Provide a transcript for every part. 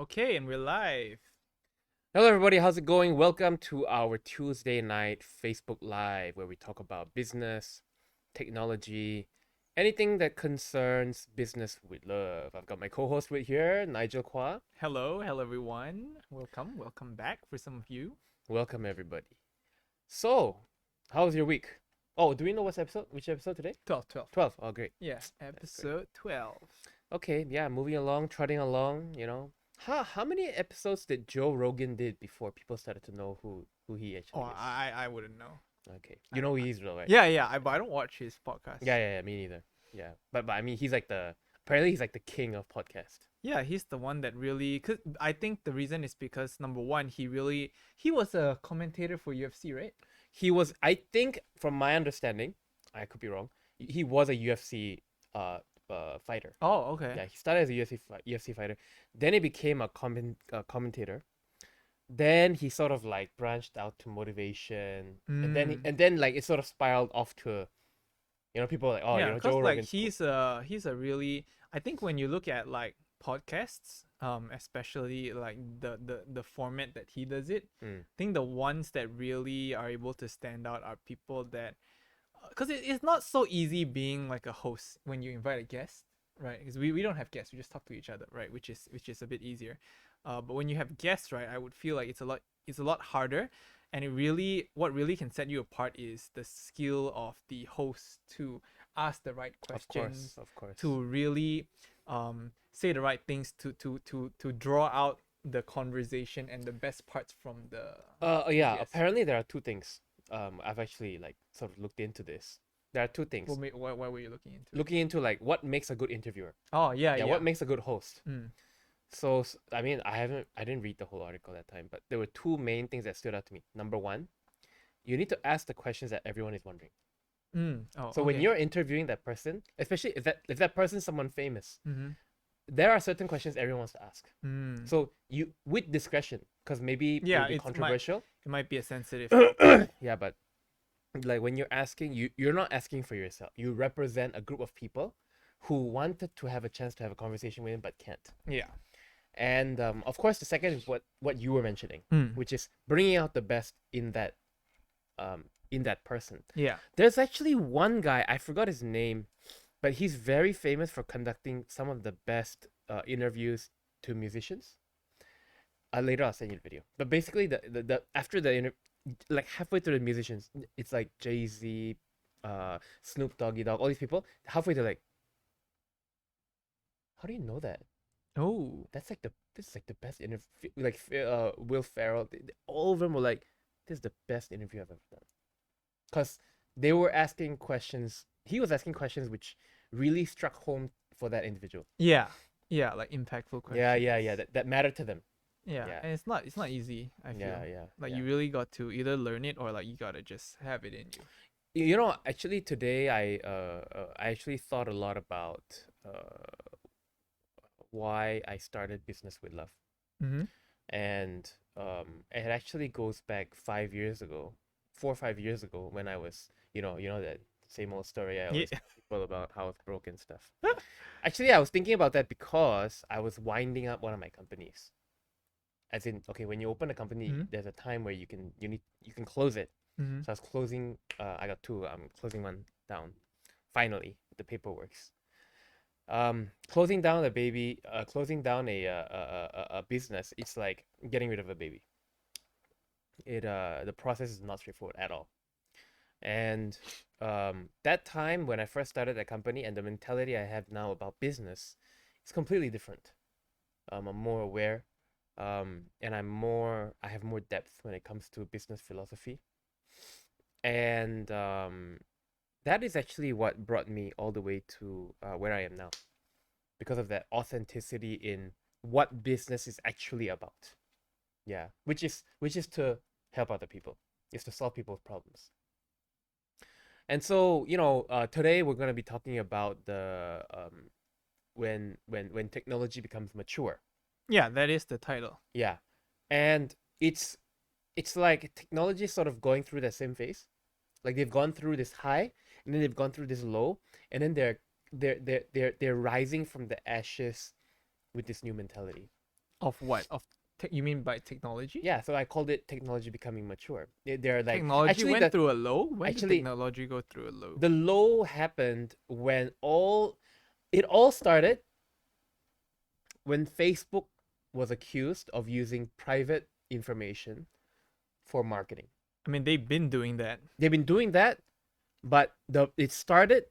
Okay, and we're live. Hello, everybody. How's it going? Welcome to our Tuesday night Facebook Live, where we talk about business, technology, anything that concerns business with love. I've got my co-host right here, Nigel Kwa. Hello everyone. Welcome back for some of you. Welcome, everybody. So, how was your week? Oh, do we know which episode today? 12. 12. Oh, great. Yeah, That's great. episode 12. Okay, yeah, moving along, trotting along. How many episodes did Joe Rogan did before people started to know who he Oh, actually is? I wouldn't know. Okay, you know who he is, though, right? But I don't watch his podcast. Yeah, me neither. Yeah, but I mean, he's like the king of podcast. Yeah, he's the one that really cuz I think the reason is because number 1, he was a commentator for UFC, right? He was, I think, from my understanding, I could be wrong. He was a UFC fighter. Oh, okay. Yeah, he started as a UFC fighter. Then he became a commentator. Then he sort of like branched out to motivation, and then like it sort of spiraled off to, people are like, oh, Yeah, cuz Joe like Rogan's cool. he's a really, I think when you look at like podcasts, especially like the format that he does it, Mm. I think the ones that really are able to stand out are people that, because it's not so easy being like a host when you invite a guest, right? Because we don't have guests, we just talk to each other, right? Which is a bit easier. But when you have guests, right, I would feel like it's a lot harder, and what really can set you apart is the skill of the host to ask the right Of questions, course. to really say the right things, to draw out the conversation and the best parts from the Yeah. guest. Apparently, there are two things. I've actually like sort of looked into this. There are two things. What were you looking into? Looking into like what makes a good interviewer. Oh yeah, Yeah, yeah. what makes a good host. Mm. So I mean, I didn't read the whole article that time, but there were two main things that stood out to me. Number one, you need to ask the questions that everyone is wondering. Oh, So when okay. you're interviewing that person, especially if that person's someone famous, Mm-hmm. there are certain questions everyone wants to ask. Mm. So you, with discretion, because maybe Yeah, it'll be controversial. it might be a sensitive topic. Yeah, but like when you're asking, you're not asking for yourself. You represent a group of people who wanted to have a chance to have a conversation with him but can't. Yeah. And of course, the second is what you were mentioning, Mm. which is bringing out the best in that person. Yeah. There's actually one guy, I forgot his name, but he's very famous for conducting some of the best interviews to musicians. Later I'll send you the video. But basically, the after the like halfway through the musicians, it's like Jay-Z, Snoop Doggy Dogg, all these people. Halfway they're like, how do you know that? Oh. This is like the best interview. Like Will Ferrell, all of them were like, this is the best interview I've ever done. Cause they were asking questions. He was asking questions which really struck home for that individual. Yeah. Yeah, like impactful questions. Yeah. That mattered to them. Yeah. Yeah. And it's not easy, I feel. Yeah. Like yeah. you really got to either learn it or like you gotta just have it in you. Actually today I actually thought a lot about why I started business with love, Mm-hmm. and it actually goes back 5 years ago, 4 or 5 years ago when I was that same old story I always Yeah. tell people about how it's broken stuff. Actually, I was thinking about that because I was winding up one of my companies. As in, okay, when you open a company, Mhm. there's a time where you can close it. Mm-hmm. So I was closing. I got two. I'm closing one down. Finally, the paperwork's. Closing down closing down a business. It's like getting rid of a baby. The process is not straightforward at all. And that time when I first started that company and the mentality I have now about business is completely different. I'm more aware, and I have more depth when it comes to business philosophy. And that is actually what brought me all the way to where I am now, because of that authenticity in what business is actually about. Yeah, which is to help other people, is to solve people's problems. And so, today we're gonna be talking about the when technology becomes mature. Yeah, that is the title. Yeah, and it's like technology is sort of going through the same phase. Like they've gone through this high, and then they've gone through this low, and then they're rising from the ashes with this new mentality. Of what? You mean by technology? Yeah, so I called it technology becoming mature. They're like Technology actually went through a low. When did actually technology go through a low? the low happened when it all started when Facebook was accused of using private information for marketing. I mean, they've been doing that. They've been doing that, but it started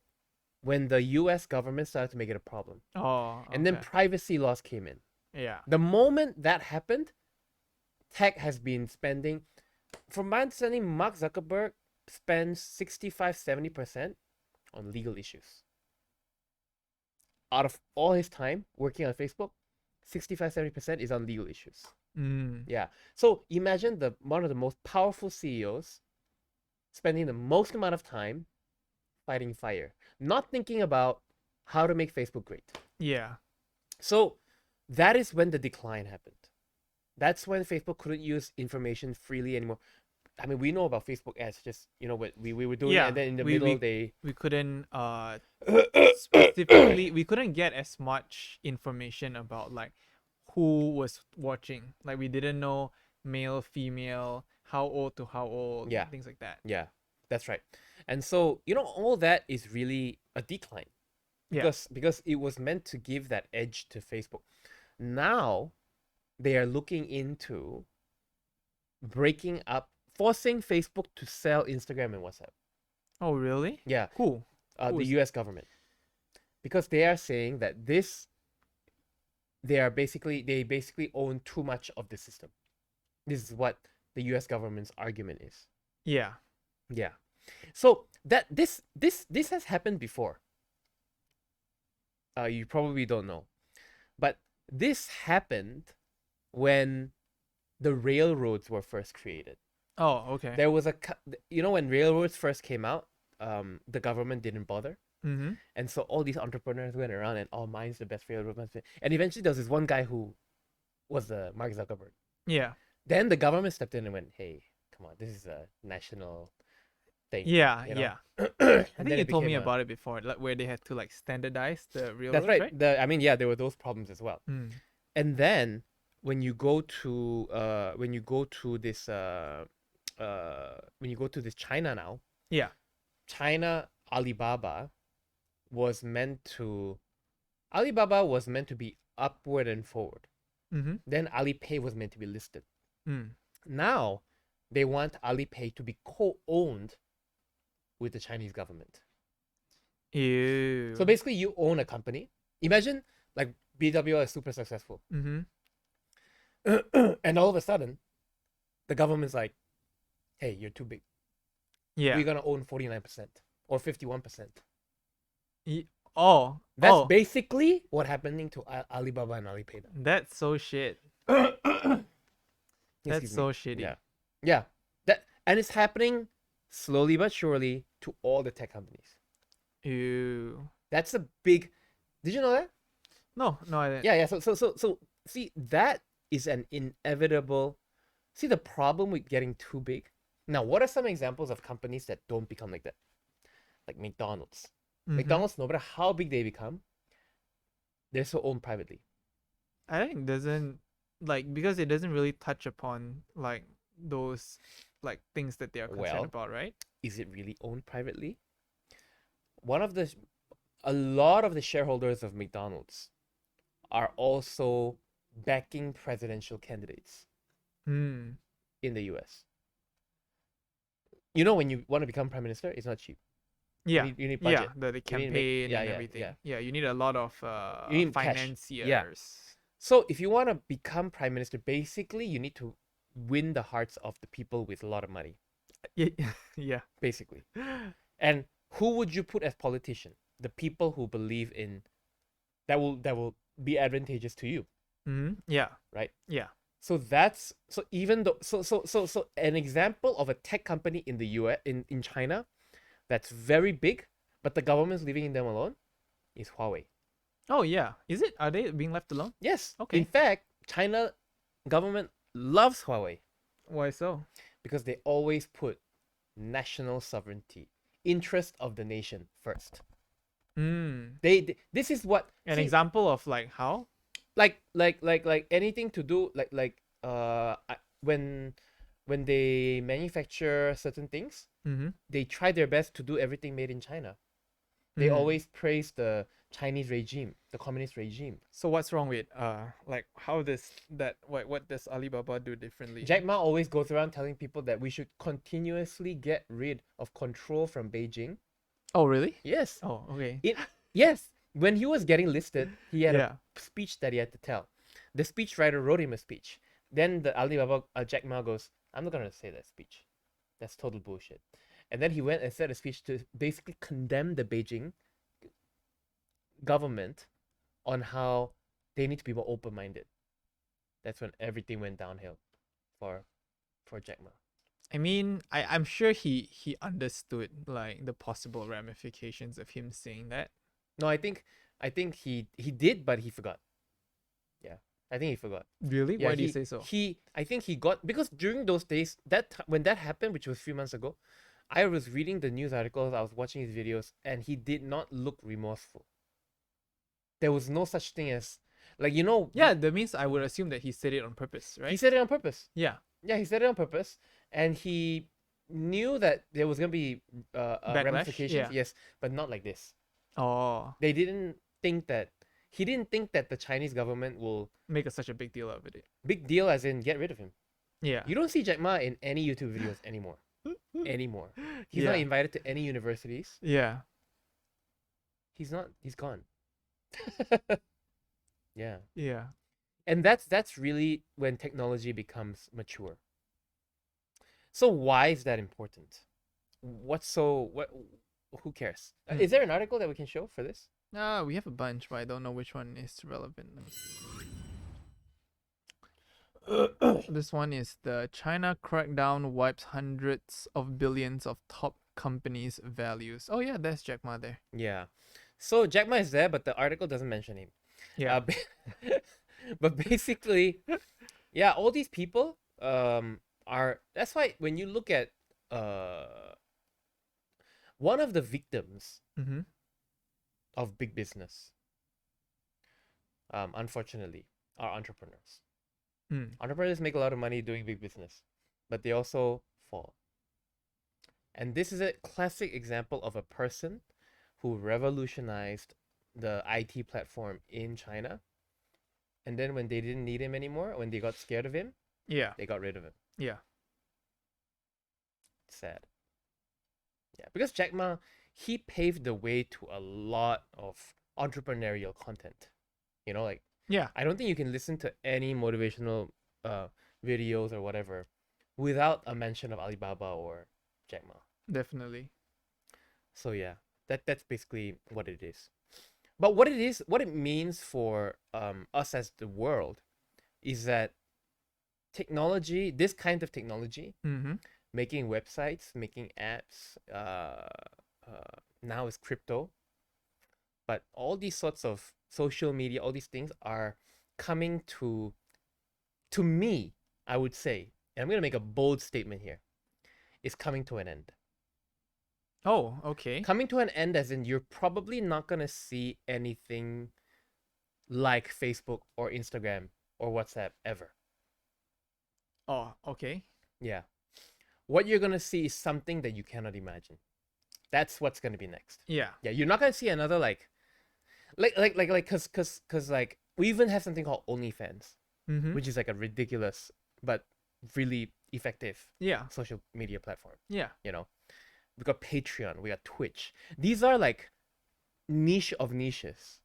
when the US government started to make it a problem. Oh, And then okay. privacy laws came in. Yeah. The moment that happened, tech has been spending, from my understanding, Mark Zuckerberg spends 65-70% on legal issues. Out of all his time working on Facebook, 65-70% is on legal issues. Mm. Yeah. So imagine one of the most powerful CEOs spending the most amount of time fighting fire, not thinking about how to make Facebook great. Yeah. So that is when the decline happened. That's when Facebook couldn't use information freely anymore. I mean, we know about Facebook ads, just what we were doing, Yeah. and then in the we middle we, we couldn't specifically we couldn't get as much information about like who was watching. Like we didn't know male, female, how old to how old, Yeah. things like that. Yeah, that's right. And so all that is really a decline Yeah. because it was meant to give that edge to Facebook. Now they are looking into forcing Facebook to sell Instagram and WhatsApp. Oh, really? Yeah, Who? the is U.S. government, because they are saying that they basically own too much of the system. This is what the U.S. government's argument is. Yeah. Yeah, so that this has happened before. You probably don't know, but this happened when the railroads were first created. Oh, okay. There was when railroads first came out, the government didn't bother. Mm-hmm. And so all these entrepreneurs went around and, oh, mine's the best railroad. And eventually there was this one guy who was the Mark Zuckerberg. Yeah. Then the government stepped in and went, hey, come on, this is a national thing. Yeah. you know? Yeah. And I then think you it told me became about it before, like where they had to like standardize the That's railroads, right. right? I mean, yeah, there were those problems as well. Mm. And then when you go to this China now, Yeah. China Alibaba was meant to be upward and forward. Mm-hmm. Then Alipay was meant to be listed. Mm. Now they want Alipay to be co-owned with the Chinese government. Ew. So basically, you own a company. Imagine like BWL is super successful, Mm-hmm. and all of a sudden, the government's like, "Hey, you're too big. Yeah. We're gonna own 49% or 51%." Oh. That's Oh. basically what happening to Alibaba and Alipay now. That's so shit. Excuse That's me. so shitty. Yeah, yeah. And it's happening slowly but surely to all the tech companies. Ew. That's a big. Did you know that? No, I didn't. Yeah. So see, that is an inevitable. See the problem with getting too big. Now, what are some examples of companies that don't become like that? Like McDonald's. Mhm. McDonald's, no matter how big they become, they're still owned privately. I think it doesn't because it doesn't really touch upon like those like things that they are concerned Well, about, right? Is it really owned privately? A lot of the shareholders of McDonald's are also backing presidential candidates Hmm. in the US. You know, when you want to become prime minister, it's not cheap. Yeah. You need budget. Yeah, the You need to make- campaign yeah, and yeah, everything. yeah. Yeah, you need a lot of You need cash. financiers. So if you want to become prime minister, basically you need to win the hearts of the people with a lot of money. Yeah. Yeah. Basically. And who would you put as politician? The people who believe in that will be advantageous to you. Mm-hmm. Yeah. Right? Yeah. So even though so an example of a tech company in the US in China that's very big, but the government's leaving them alone, is Huawei. Oh yeah. Is it? Are they being left alone? Yes. Okay. In fact, China government loves Huawei Why so? because they always put national sovereignty, interest of the nation first. Mm. This is what An see, example of like how? like anything to do when they manufacture certain things, Mm-hmm. they try their best to do everything made in China. They always praise the Chinese regime, the communist regime. So what's wrong with like how does that what does Alibaba do differently? Jack Ma always goes around telling people that we should continuously get rid of control from Beijing. Oh really? Yes. Oh okay. Yes. When he was getting listed, he had Yeah. a speech that he had to tell. The speechwriter wrote him a speech. Then the Alibaba Jack Ma goes, I'm not gonna say that speech. That's total bullshit. And then he went and said a speech to basically condemn the Beijing government on how they need to be more open-minded. That's when everything went downhill for Jack Ma. I mean, I'm sure he understood like the possible ramifications of him saying that. No, I think he did, but he forgot. Yeah, I think he forgot. Really? Yeah, Why do you say so? I think he got, because during those days when that happened, which was a few months ago, I was reading the news articles, I was watching his videos, and he did not look remorseful. There was no such thing as, like, Yeah, that means I would assume that he said it on purpose, he right? said it on purpose. Yeah. Yeah, he said it on purpose, and he knew that there was gonna be Backlash? ramifications. Yeah. Yes, but not like this. Oh, They didn't think that he didn't think that the Chinese government will make such a big deal out of it. big deal as in get rid of him. Yeah. You don't see Jack Ma in any YouTube videos anymore. He's not Yeah. invited to any universities. Yeah. He's not. He's gone. Yeah, Yeah. and that's really when technology becomes mature. So why is that important? What's so what? Who cares? Is there an article that we can show for this? We have a bunch, but I don't know which one is relevant. This one is the China crackdown wipes hundreds of billions of top companies' values. Oh yeah, there's Jack Ma there. Yeah. So Jack Ma is there, but the article doesn't mention him. Yeah. But basically, yeah, all these people are. That's why when you look at one of the victims Mm-hmm. of big business, unfortunately, are entrepreneurs. Mm. Entrepreneurs make a lot of money doing big business, but they also fall. And this is a classic example of a person who revolutionized the IT platform in China. And then when they didn't need him anymore, when they got scared of him, Yeah. they got rid of him. Yeah. Sad. Yeah, because Jack Ma, he paved the way to a lot of entrepreneurial content. Like, Yeah. I don't think you can listen to any motivational videos or whatever without a mention of Alibaba or Jack Ma. Definitely. So yeah, that's basically what it is. But what it means for us as the world is that technology, this kind of technology, Mm-hmm. making websites, making apps, now is crypto. But all these sorts of social media, all these things are coming to me, I would say, and I'm gonna make a bold statement here, is coming to an end. Oh, okay. Coming to an end as in you're probably not gonna see anything like Facebook or Instagram or WhatsApp ever. Oh, okay. Yeah. What you're gonna see is something that you cannot imagine. That's what's gonna be next. Yeah. Yeah, you're not gonna see another cause like we even have something called OnlyFans, Mm-hmm. which is like a ridiculous but really effective Yeah. social media platform. Yeah. We got Patreon, we got Twitch. These are like niche of niches.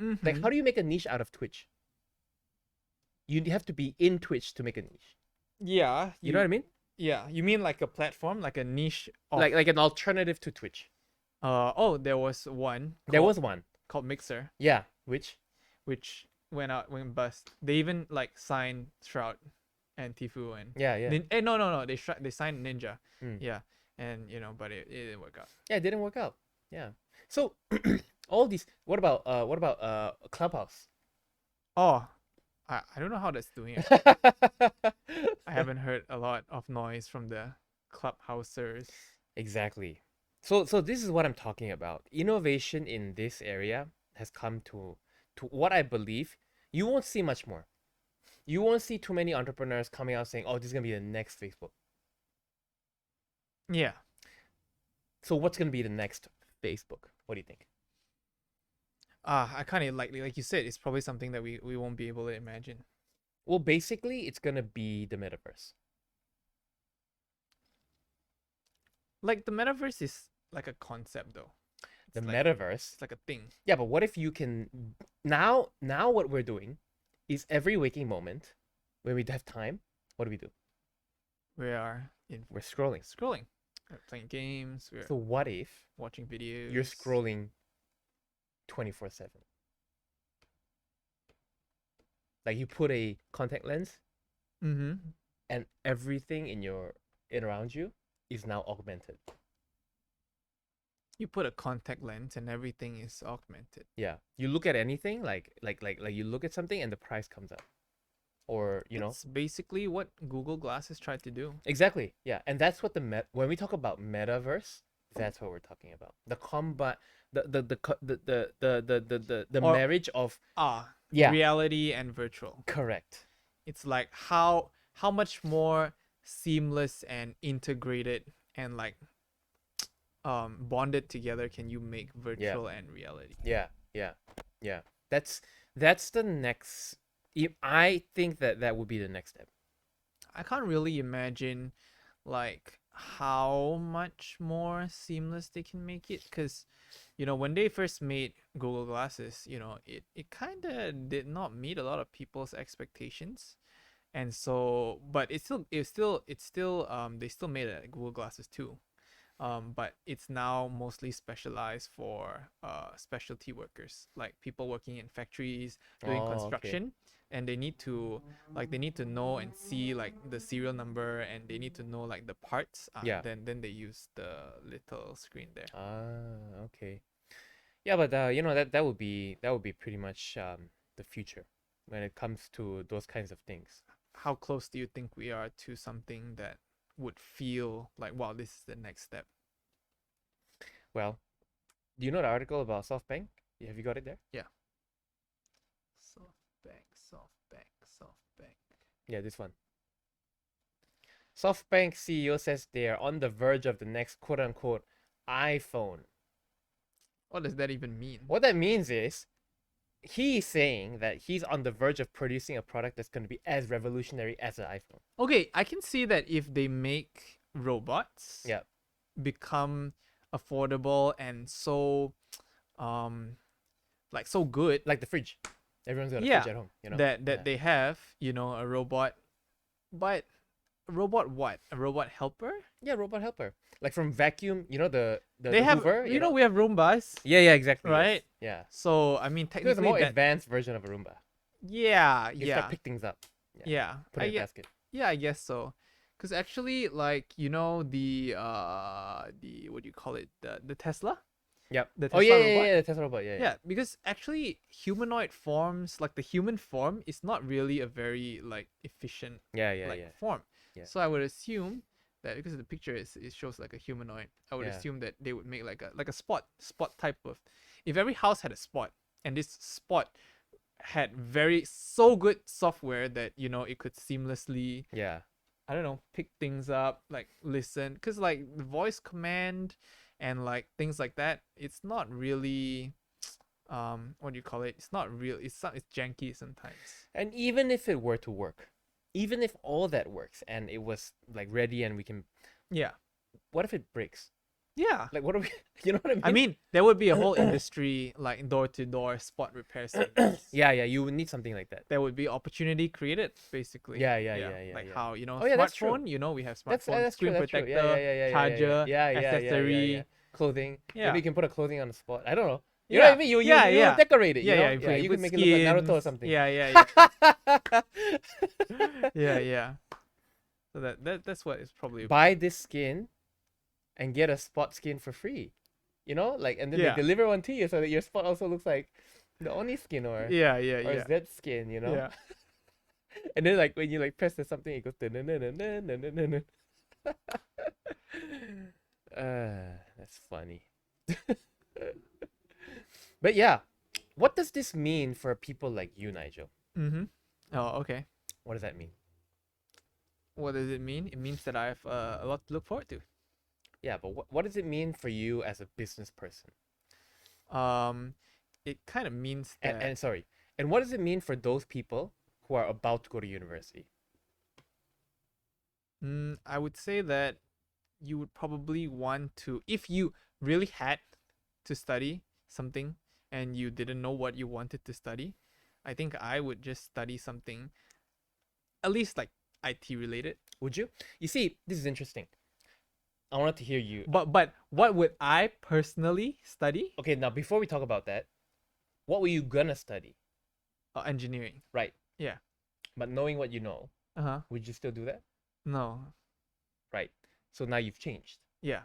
Mm-hmm. Like, how do you make a niche out of Twitch? You have to be in Twitch to make a niche. Yeah. You know what I mean? Yeah. You mean like a platform, like a niche of Like an alternative to Twitch. oh, there was one There was one. called Mixer, Yeah, which which went bust. They even like signed Shroud and Tifu and yeah. no, they signed Ninja. Mm. Yeah. And but it didn't work out. Yeah, it didn't work out. Yeah. So all these what about Clubhouse? Oh, I don't know how that's doing it. I haven't heard a lot of noise from the clubhousers. Exactly. So this is what I'm talking about. Innovation in this area has come to what I believe You won't see much more. You won't see too many entrepreneurs coming out saying, "Oh, this is gonna be the next Facebook." Yeah. So what's gonna be the next Facebook? What do you think? I kind of like you said, it's probably something that we won't be able to imagine. Well, basically, it's gonna be the metaverse. Like the metaverse is like a concept though. The It's like metaverse. it's like a thing. Yeah, but what if you can now what we're doing is every waking moment when we have time, what do we do? We are in We're scrolling. scrolling, we're playing games, we're So what if watching videos. you're scrolling 24/7? Like you put a contact lens Mm-hmm. and everything in around you is now augmented. You put a contact lens and everything is augmented. Yeah. You look at anything like you look at something and the price comes up. Or, It's basically what Google Glasses tried to do. exactly. Yeah. And that's what when we talk about metaverse, that's what we're talking about. The combat the Or- marriage of Yeah. Reality and virtual. correct. It's like how much more seamless and integrated and like bonded together can you make virtual and reality. Yeah. Yeah. Yeah. That's the next I think that would be the next step. I can't really imagine like how much more seamless they can make it, because when they first made Google Glasses, it kind of did not meet a lot of people's expectations. And so, but they still made it at Google Glasses too. But it's now mostly specialized for specialty workers, like people working in factories doing Oh, okay. construction, and they need to know and see like the serial number, and they need to know like the parts. Yeah. Then they use the little screen there. Ah, okay. Yeah, but that would be pretty much the future when it comes to those kinds of things. How close do you think we are to something that would feel like, wow, this is the next step? Well, do you know the article about SoftBank? Have you got it there? SoftBank. Yeah, this one. SoftBank CEO says they are on the verge of the next quote unquote iPhone. What does that even mean? What that means is he's saying that he's on the verge of producing a product that's going to be as revolutionary as an iPhone. Okay, I can see that if they make robots Yeah. become affordable and so so good, Like the fridge. Everyone's got a Yeah, fridge at home, that Yeah. they have, a robot. But a robot what? A robot helper? Yeah, robot helper. Like from vacuum, the They have Hoover, we have Roombas. Yeah, exactly. Right? Yes. Yeah. So I mean So it's a technically more that advanced version of a Roomba. yeah, You yeah. start pick things up. Yeah. Put it in a basket. Yeah, I guess so. Cuz actually like the what do you call it? The Tesla? Yep. The Oh Tesla yeah, robot? the Tesla robot. Yeah. Yeah, because actually humanoid forms, like the human form, is not really a very like efficient Yeah, yeah, like yeah. form. Yeah. So I would assume that because the picture it shows like a humanoid, I would Yeah. assume that they would make like a spot type of. If every house had a spot, and this spot had so good software that it could seamlessly, Yeah. I don't know, pick things up, like listen, because like the voice command and like things like that, it's not really what do you call it? It's not real. It's janky sometimes. And even if it were to work, even if all that works and it was like ready and we can, Yeah. what if it breaks? Yeah. Like what are we? You know what I mean? I mean, there would be a whole industry like door-to-door spot repair centers. Yeah, you would need something like that. There would be opportunity created, basically. Yeah. Like Yeah. how Oh, yeah, that's true. smartphone. We have That's smartphone screen true. protector, Yeah. charger, accessory. Clothing. Yeah. Maybe you can put a clothing on the spot. I don't know. You know what I mean? You decorate it. Yeah, you know? you You put can make it look like Naruto or skins. something. Yeah. Yeah. So that's what it's probably about. Buy this skin and get a spot skin for free. And then Yeah. they deliver one to you so that your spot also looks like the Oni skin or Yeah. Z skin, Yeah. And then like when you like press something, it goes dun-dun-dun-dun-dun-dun-dun-dun. That's funny. But yeah, what does this mean for people like you, Nigel? Mm-hmm. Oh, okay. What does that mean? What does it mean? It means that I have a lot to look forward to. Yeah, but what does it mean for you as a business person? Um, it kind of means that And sorry, and what does it mean for those people who are about to go to university? I would say that you would probably want to, if you really had to study something and you didn't know what you wanted to study, I think I would just study something, at least like IT related. Would you? You see, this is interesting. I wanted to hear you. But what would I personally study? Okay, now before we talk about that, what were you gonna study? Engineering. Right. Yeah. But knowing what you know, Uh huh. would you still do that? No. Right. So now you've changed. Yeah.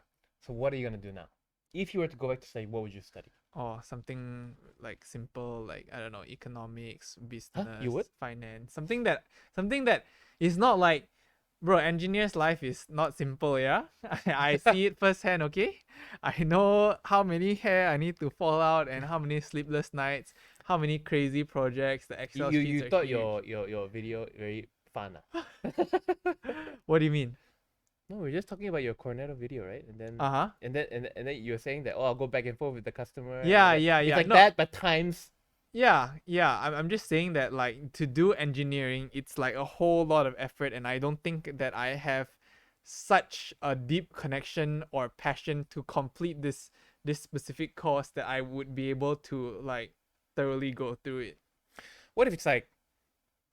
So what are you gonna do now? If you were to go back to study, what would you study? Or something like simple, like I don't know, economics, Huh? You business, would? finance, something that is not like, bro, engineer's life is not simple, yeah. I see it firsthand, okay. I know how many hair I need to fall out and how many sleepless nights, how many crazy projects. The Excel You sheets you are thought huge. your video very fun, ah? What do you mean? No, we're just talking about your Cornetto video, right? And then Uh-huh. and then you're saying that, oh, I'll go back and forth with the customer and all Yeah, that. yeah, It's yeah. like No, that, but times. yeah. I'm just saying that like to do engineering, it's like a whole lot of effort, and I don't think that I have such a deep connection or passion to complete this specific course that I would be able to like thoroughly go through it. What if it's like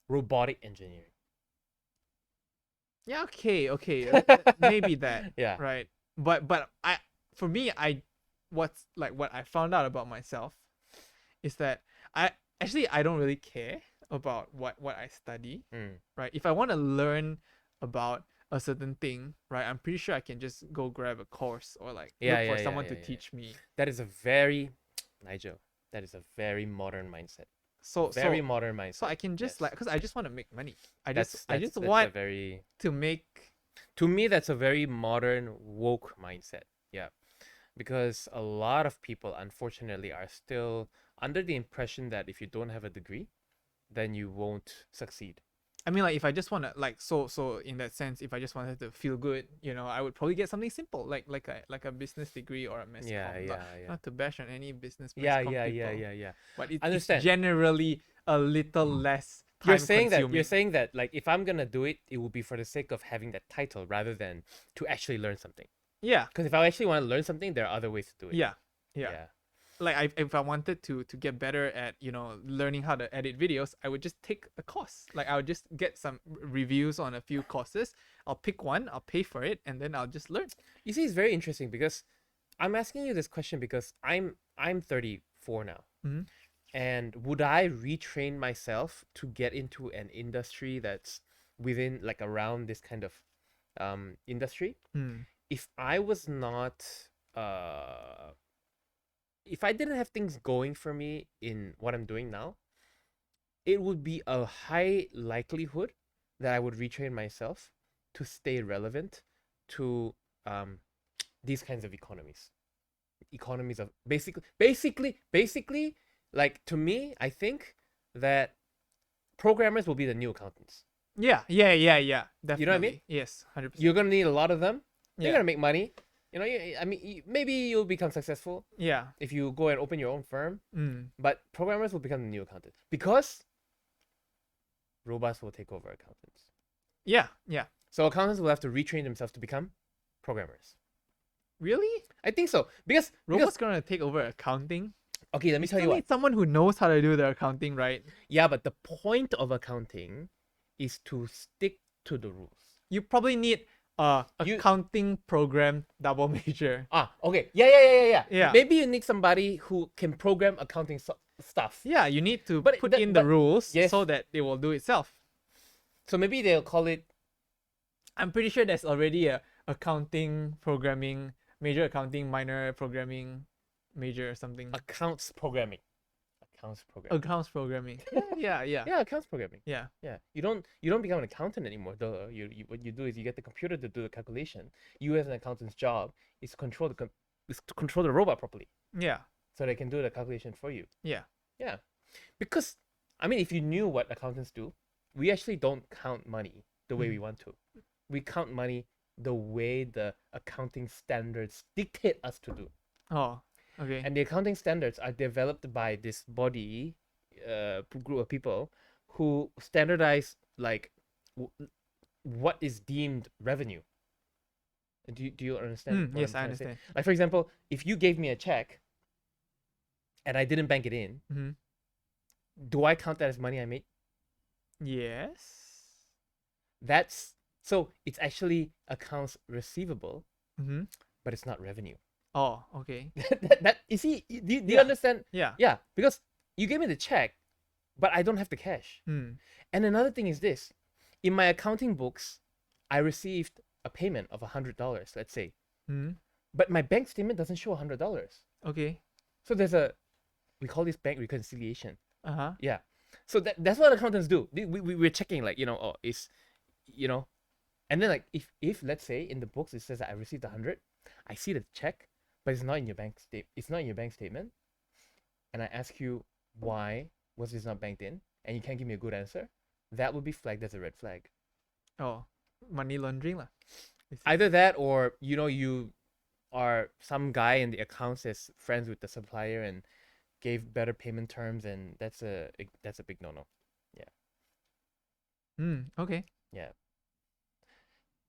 robotic engineering? Yeah, okay, maybe that, Yeah. right? But I, for me, what's like what I found out about myself is that I don't really care about what I study, Mm. right? If I want to learn about a certain thing, right, I'm pretty sure I can just go grab a course or like Yeah, look for yeah, yeah, someone yeah, to yeah. teach me. That is a very Nigel. That is a very modern mindset. So Very so modern mindset. so I can just Yes. like, because I just want to make money. I That's just a want very, to make. to me, that's a very modern woke mindset. Yeah. Because a lot of people unfortunately are still under the impression that if you don't have a degree, then you won't succeed. I mean, like if I just want to like, so in that sense, if I just wanted to feel good, I would probably get something simple like a business degree or a mass Yeah, comm. yeah, yeah. Not to bash on any business mass Yeah, comm yeah, yeah, people, yeah, yeah. but it's Understand. generally a little less You're time saying that consuming. like if I'm gonna do it, it will be for the sake of having that title rather than to actually learn something. Yeah, Because if I actually want to learn something, there are other ways to do it. yeah, Yeah. yeah. Like if I wanted to get better at learning how to edit videos, I would just take a course. Like I would just get some reviews on a few courses. I'll pick one, I'll pay for it, and then I'll just learn. You see, it's very interesting because I'm asking you this question because I'm 34 now. Mhm. And would I retrain myself to get into an industry that's within like around this kind of industry Hmm. if I was not uh if I didn't have things going for me in what I'm doing now, it would be a high likelihood that I would retrain myself to stay relevant to um these kinds of economies of basically like to me I think that programmers will be the new accountants. Yeah. Definitely. You know what I mean? Yes, 100%. You're gonna need a lot of them. They're Yeah. gonna make money. I mean, maybe you'll become successful Yeah. if you go and open your own firm, Mm. but programmers will become the new accountants because robots will take over accountants. Yeah. Yeah. So accountants will have to retrain themselves to become programmers. Really? I think so because Robots gonna take over accounting? okay, let me You tell you still what. need someone who knows how to do their accounting, right? Yeah, but the point of accounting is to stick to the rules. You probably need a You- accounting program double major. Okay. Yeah. Yeah. Maybe you need somebody who can program accounting stuff. Yeah, you need to But put that- in the but- rules yes. so that it will do itself. So maybe they'll call it I'm pretty sure there's already a accounting programming major, accounting minor, programming major or something. accounts programming. Accounts programming. Accounts programming. Yeah. Yeah, accounts programming. Yeah. Yeah, you don't become an accountant anymore. Though what you do is you get the computer to do the calculation. You as an accountant's job is to control the robot properly, Yeah. so they can do the calculation for you. Yeah. Yeah, because I mean, if you knew what accountants do, we actually don't count money the way we Mm. want to. We count money the way the accounting standards dictate us to do. Oh, okay. And the accounting standards are developed by this body, group of people who standardize like what is deemed revenue. Do you understand what I'm Yes, I trying to say? understand. Like, for example, if you gave me a check and I didn't bank it in, Mm-hmm. do I count that as money I made? Yes. That's so it's actually accounts receivable, Mm-hmm. but it's not revenue. Oh, okay. That you see, do you Yeah. understand? Yeah. Yeah, because you gave me the check, but I don't have the cash. Mm. And another thing is this: in my accounting books, I received a payment of $100, let's say, Mm. but my bank statement doesn't show $100. Okay. So we call this bank reconciliation. Uh-huh. Yeah. So that's what accountants do. We're checking like, oh, you know, and then like if let's say in the books it says that I received 100, I see the check, but it's not in your it's not in your bank statement, and I ask you why was this not banked in, and you can't give me a good answer, that would be flagged as a red flag. Oh, money laundering lah. Either that or you are some guy in the accounts that's friends with the supplier and gave better payment terms, and that's a big no-no. Okay. Yeah.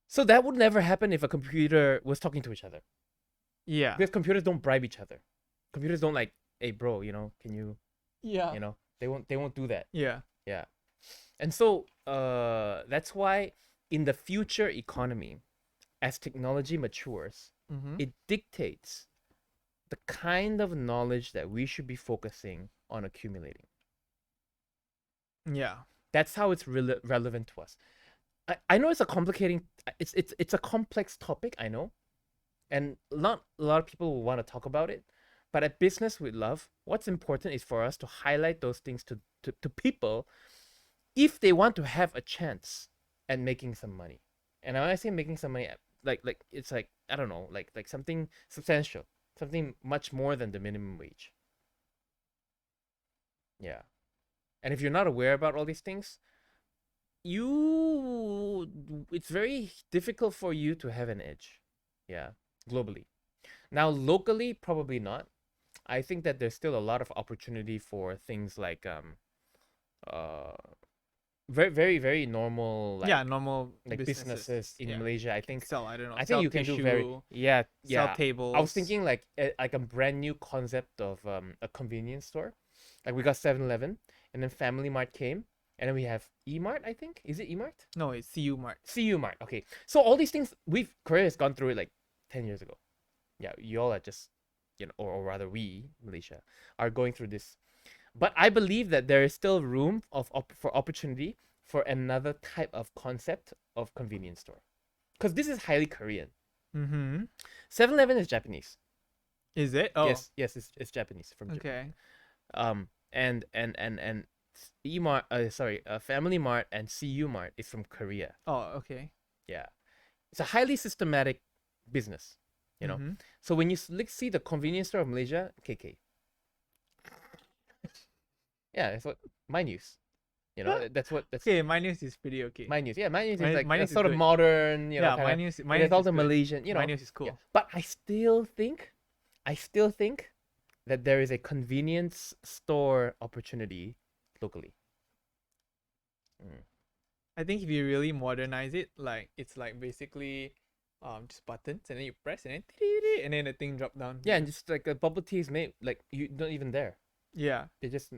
So that would never happen if a computer was talking to each other. Yeah. Because computers don't bribe each other. Computers don't like, hey bro, can you, Yeah. they won't do that. Yeah. Yeah. And so that's why in the future economy, as technology matures, Mm-hmm. it dictates the kind of knowledge that we should be focusing on accumulating. Yeah. That's how it's relevant to us. I know it's a complicating, it's a complex topic, I know, and not a lot of people will want to talk about it. But at Business with Love, what's important is for us to highlight those things to people if they want to have a chance at making some money. And when I say making some money, like it's like, I don't know, like something substantial, something much more than the minimum wage. Yeah. And if you're not aware about all these things, it's very difficult for you to have an edge. Yeah, globally. Now locally, probably not. I think that there's still a lot of opportunity for things like uh very very very normal Yeah. Normal businesses in Yeah. Malaysia. I Can think sell. I don't know. I think Sell you can do tissue. yeah. Sell tables. I was thinking like a brand new concept of a convenience store. Like we got 7-Eleven, and then Family Mart came, and then we have E-Mart, I think. Is it E-Mart? No, it's CU Mart. CU Mart. Okay. So all these things Korea has gone through it like 10 years ago. Yeah, you all are just or rather we, Malaysia, are going through this. But I believe that there is still room for opportunity for another type of concept of convenience store. Because this is highly Korean. Mm-hmm. 7-Eleven is Japanese. Is it? Oh. Yes, it's Japanese from Japan. Okay. And E-Mart, Family Mart and CU Mart is from Korea. Oh, okay. Yeah. It's a highly systematic business, Mm-hmm. So when you see the convenience store of Malaysia, KK. Yeah, that's what my news. That's Okay, my news is pretty okay. my news. Yeah, my news My- is like my news is sort of good. modern, Yeah, kinda, my news. My it news has all is the good. Malaysian, My news is cool. Yeah. But I still think that there is a convenience store opportunity locally. I think if you really modernize it, like it's like basically, just buttons and then you press and then the thing drop down. Yeah, and just like a bubble tea is made, like you not even there. Yeah. They just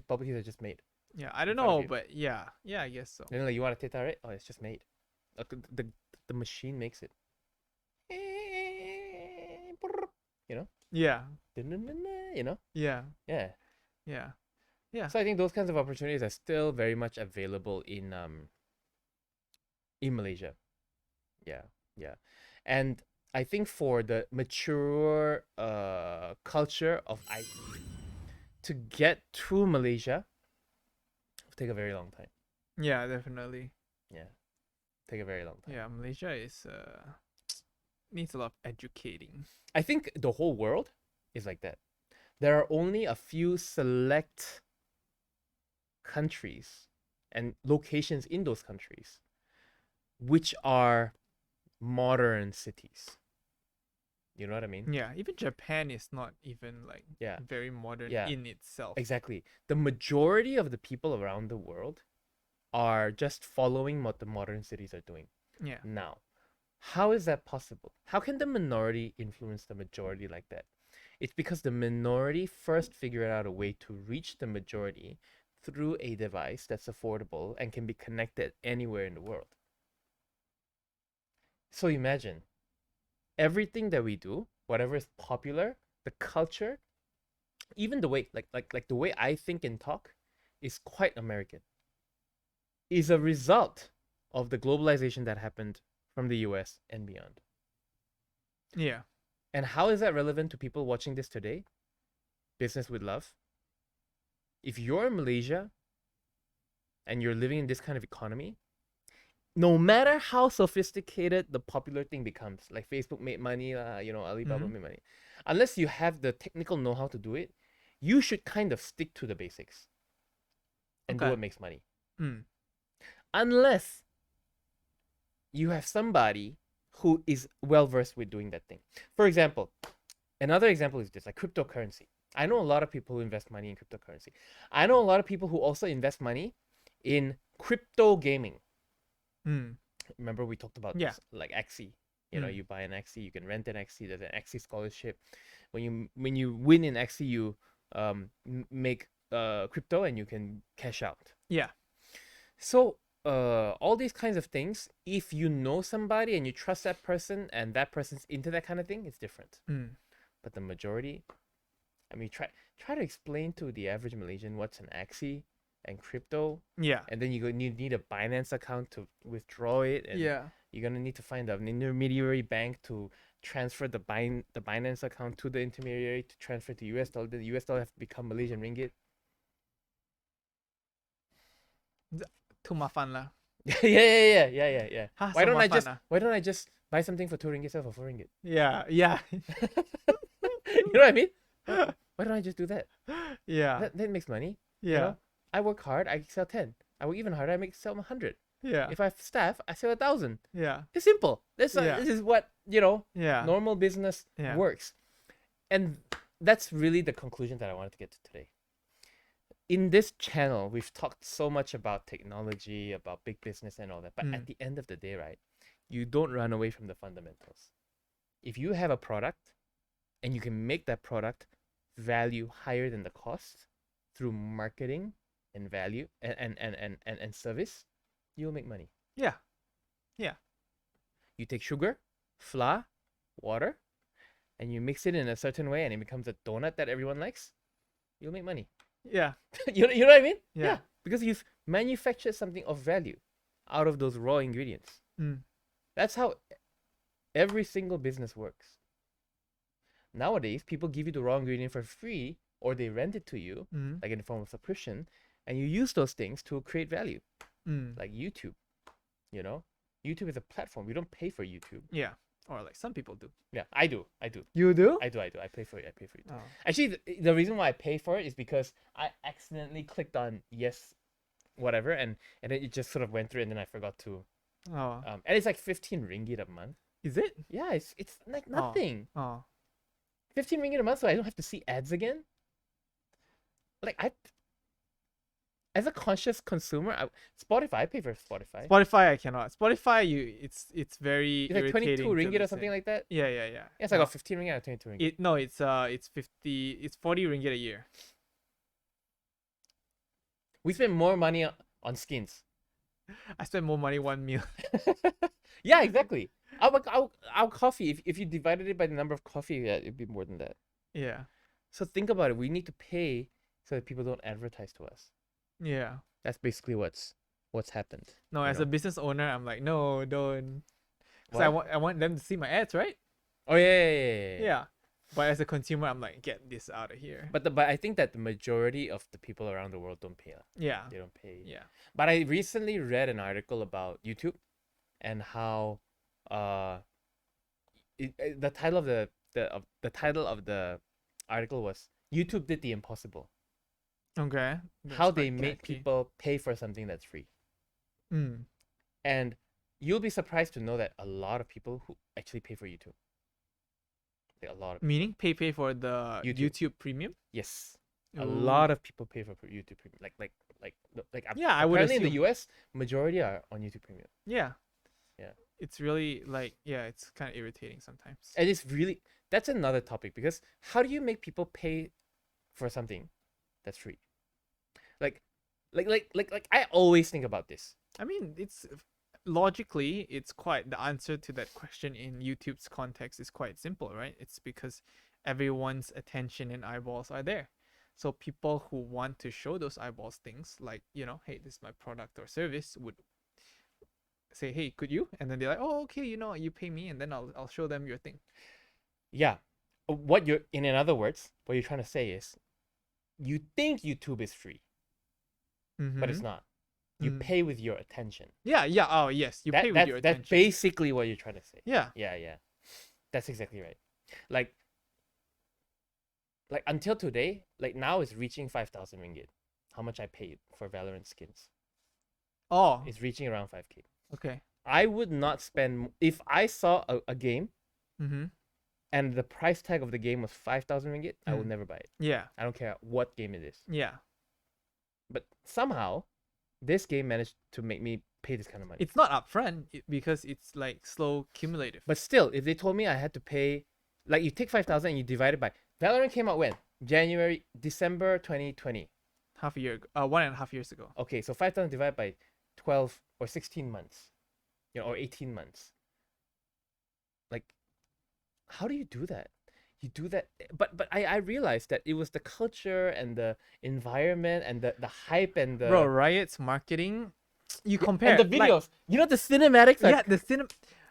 bubble teas are just made. Yeah. I don't in front of know, you. but yeah. Yeah, I guess so. And then like you want a teh tarik? Oh, it's just made. Like, the machine makes it. You know? Yeah. You know? Yeah. Yeah. Yeah. Yeah. So I think those kinds of opportunities are still very much available in Malaysia. Yeah. Yeah. And I think for the mature culture of IT to get to Malaysia will take a very long time. Yeah, definitely. Yeah. Take a very long time. Yeah, Malaysia is needs a lot of educating. I think the whole world is like that. There are only a few select countries and locations in those countries which are modern cities. You know what I mean? Yeah, even Japan is not even like Yeah. very modern Yeah. in itself. Exactly. The majority of the people around the world are just following what the modern cities are doing. Yeah. Now, how is that possible? How can the minority influence the majority like that? It's because the minority first figured out a way to reach the majority through a device that's affordable and can be connected anywhere in the world. So imagine everything that we do, whatever is popular, the culture, even the way like the way I think and talk is quite American. Is a result of the globalization that happened from the US and beyond. Yeah. And how is that relevant to people watching this today? Business with love. If you're in Malaysia and you're living in this kind of economy, no matter how sophisticated the popular thing becomes, like Facebook made money, Alibaba Mhm. made money, unless you have the technical know-how to do it, you should kind of stick to the basics and do Okay. what makes money. Mm. Unless you have somebody who is well versed with doing that thing. For example, another example is this, like cryptocurrency. I know a lot of people who invest money in cryptocurrency. I know a lot of people who also invest money in crypto gaming. Mm. Remember we talked about Yeah. this, like Axie. Mm. You buy an Axie, you can rent an Axie. There's an Axie scholarship. When you win in Axie, you make crypto and you can cash out. Yeah. So all these kinds of things, if you know somebody and you trust that person and that person's into that kind of thing, it's different. Mm. But the majority, I mean, try to explain to the average Malaysian what's an Axie and crypto, Yeah. and then you need a Binance account to withdraw it, and Yeah. you're gonna need to find an intermediary bank to transfer the Binance account to the intermediary to transfer to US dollar. The US dollar has to become Malaysian ringgit. Too mafan lah. Yeah. Ha, so mafan ah. Why don't I just buy something for 2 ringgit, sell for 4 ringgit? Yeah. Yeah. You know what I mean? Why don't I just do that? Yeah. That makes money. You Yeah. know, I work hard, I sell 10. I work even harder, I sell 100. Yeah. If I have staff, I sell 1,000. Yeah. It's simple. Yeah. This is what Yeah. normal business Yeah. works, and that's really the conclusion that I wanted to get to today. In this channel, we've talked so much about technology, about big business, and all that. But at the end of the day, right, you don't run away from the fundamentals. If you have a product and you can make that product value higher than the cost through marketing and value and service, you'll make money. Yeah. Yeah. You take sugar, flour, water, and you mix it in a certain way and it becomes a donut that everyone likes, you'll make money. Yeah. You know what I mean? Yeah. Because you've manufactured something of value out of those raw ingredients. That's how every single business works. Nowadays, people give you the raw ingredient for free or they rent it to you, like in the form of subscription, and you use those things to create value. Like YouTube. YouTube is a platform. We don't pay for YouTube. Yeah. Or like some people do. Yeah, I do. You do? I pay for it. Oh. Actually, the reason why I pay for it is because I accidentally clicked on yes, whatever, and then it just sort of went through, and then I forgot to. Oh. And it's like 15 ringgit a month. Is it? Yeah, it's like nothing. Oh. 15 ringgit a month, so I don't have to see ads again. Like as a conscious consumer, Spotify, I pay for Spotify. Spotify, I cannot. Spotify, it's very It's like 22 irritating to ringgit or listen. something like that. Yeah. Yes, I got 15 ringgit or 22 ringgit. It's 50. It's 40 ringgit a year. We spend more money on skins. I spend more money one meal. Yeah, exactly. Our coffee, if you divided it by the number of coffee, yeah, it'd be more than that. Yeah. So think about it. We need to pay so that people don't advertise to us. Yeah. That's basically what's happened. No, as a business owner, I'm like, no, don't. Because I want them to see my ads, right? Oh yeah. Yeah. But as a consumer, I'm like, get this out of here. But I think that the majority of the people around the world don't pay. Yeah. They don't pay. Yeah. But I recently read an article about YouTube and how the title of the article was YouTube did the impossible. Okay. how That's they quite make catchy. people pay for something that's free. Mm. And you'll be surprised to know that a lot of people who actually pay for YouTube. Like a lot of people. Meaning pay for the YouTube. YouTube Premium? Yes. A lot Ooh. of people pay for YouTube Premium. Yeah, I would apparently in the assume. US, majority are on YouTube Premium. Yeah. Yeah. It's really like, yeah, it's kind of irritating sometimes. And it's really, that's another topic, because how do you make people pay for something that's free? Like I always think about this. I mean, it's logically, it's quite the answer to that question in YouTube's context is quite simple, right? It's because everyone's attention and eyeballs are there. So people who want to show those eyeballs things like, hey, this is my product or service would say, hey, could you? And then they're like, oh, okay, you pay me, and then I'll show them your thing. Yeah. What you're, in other words, what you're trying to say is you think YouTube is free, but it's Mm-hmm. not. You pay with your attention. Yeah, yeah. Oh, yes. You pay with your That's attention. basically what you're trying to say. Yeah. Yeah. That's exactly right. Like until today, like now it's reaching 5,000 ringgit. How much I paid for Valorant skins? Oh, It's reaching around 5K. okay. I would not spend, if I saw a game Mm-hmm. and the price tag of the game was 5,000 ringgit, I would Mm. never buy it. Yeah. I don't care what game it is. Yeah. But somehow, this game managed to make me pay this kind of money. It's not upfront because it's like slow cumulative. But still, if they told me I had to pay, like you take 5,000 and you divide it by, Valorant came out when? December 2020. Half a year ago, 1.5 years ago. Okay, so 5,000 divided by 12 or 16 months, or 18 months. Like, how do you do that? You do that, but I realized that it was the culture and the environment and the hype and the Bro, Riot's marketing, you yeah, compare and the like, videos. The cinematics are yeah, the cinem.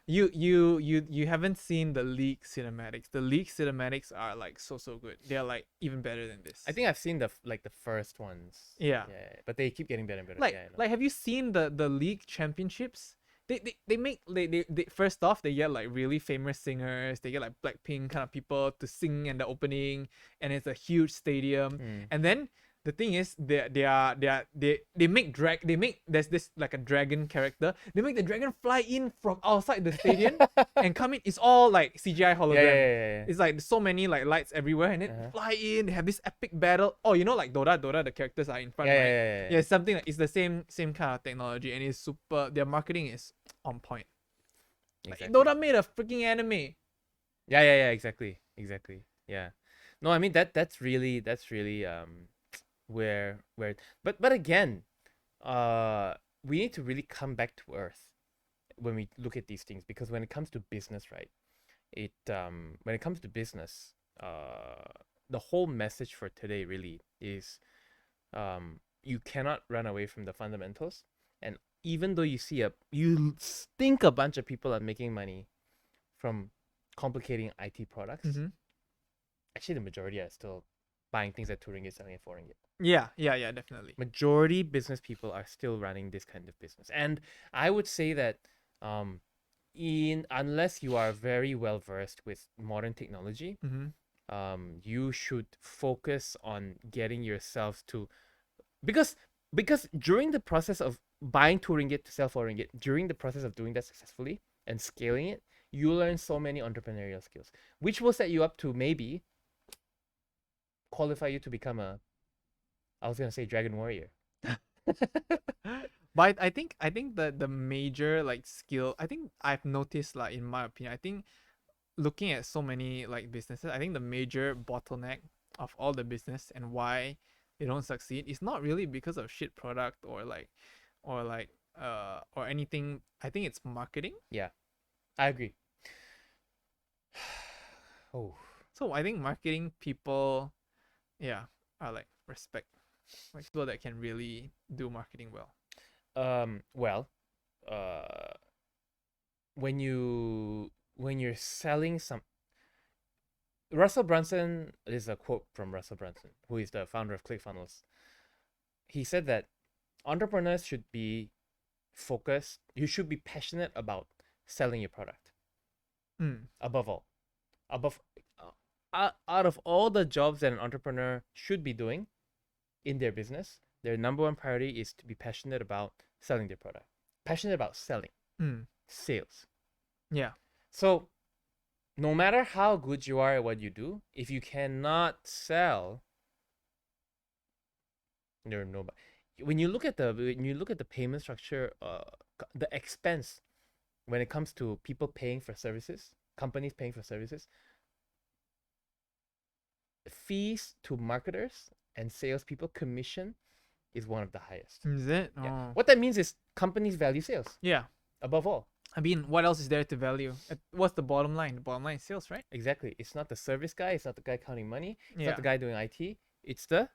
You haven't seen the League cinematics. The League cinematics are like so good. They're like even better than this. I think I've seen the first ones. Yeah. Yeah, but they keep getting better and better. Like Yeah, I know. like have you seen the League championships? They make they first off they get like really famous singers. They get like Blackpink kind of people to sing in the opening, and it's a huge stadium. Mm. And then the thing is they make there's this like a dragon character. They make the dragon fly in from outside the stadium and come in. It's all like CGI hologram. Yeah. It's like so many like lights everywhere, and then fly in. They have this epic battle. Oh, like Dota, the characters are in front, right? Yeah. Yeah, something like it's the same kind of technology, and it's super. Their marketing is on point. Like, Exactly. Dota made a freaking anime. Yeah, exactly. Yeah. No, I mean that's really where but again, we need to really come back to earth when we look at these things, because when it comes to business, right? When it comes to business, the whole message for today really is you cannot run away from the fundamentals. And even though you think a bunch of people are making money from complicating IT products, actually the majority are still buying things at 2 ringgit, selling at 4 ringgit. Yeah, definitely. Majority business people are still running this kind of business. And I would say that unless you are very well versed with modern technology, you should focus on getting yourself to, because during the process of buying 2 ringgit to sell 4 ringgit, during the process of doing that successfully and scaling it, you learn so many entrepreneurial skills, which will set you up to maybe qualify you to become I was gonna say dragon warrior. But I think the major like skill, I think I've noticed, like, in my opinion, I think looking at so many like businesses, I think the major bottleneck of all the business and why they don't succeed is not really because of shit product or or anything. I think it's marketing. Yeah, I agree. Oh, So I think marketing people, yeah, are like respect, like people that can really do marketing well. well, when you're selling some, Russell Brunson, this is a quote from Russell Brunson, who is the founder of ClickFunnels. He said that entrepreneurs should be focused. You should be passionate about selling your product. Above all, out of all the jobs that an entrepreneur should be doing, in their business, their number one priority is to be passionate about selling their product. Passionate about selling, Mm. sales. Yeah. So no matter how good you are at what you do, if you cannot sell, you're nobody. When you look at the payment structure, the expense when it comes to people paying for services, companies paying for services, fees to marketers and salespeople commission is one of the highest. Is it? Yeah. Oh. What that means is companies value sales Yeah. above all. I mean, what else is there to value? What's the bottom line? The bottom line is sales, right? Exactly. It's not the service guy. It's not the guy counting money. It's Yeah. not the guy doing IT. It's the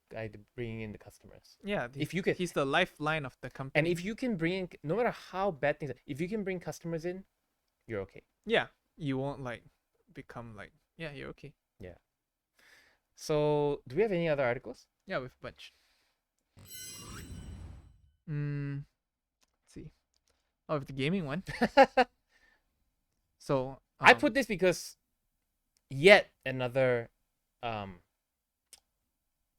guy bringing in the customers. Yeah. If you can, He's the lifeline of the company. and if you can bring in, no matter how bad things are, if you can bring customers in, you're okay. Yeah, you won't like become like, yeah, you're okay. Yeah. So, do we have any other articles? Yeah, with a bunch. Let's see. Oh, with the gaming one. So I put this because yet another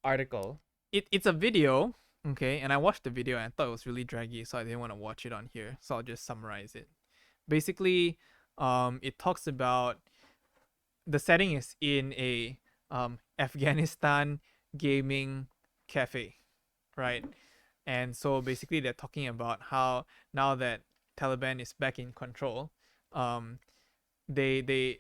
article. it's a video, okay, and I watched the video and I thought it was really draggy, so I didn't want to watch it on here. So I'll just summarize it. Basically, it talks about the setting is in a Afghanistan gaming cafe, right? And so basically they're talking about how now that Taliban is back in control, the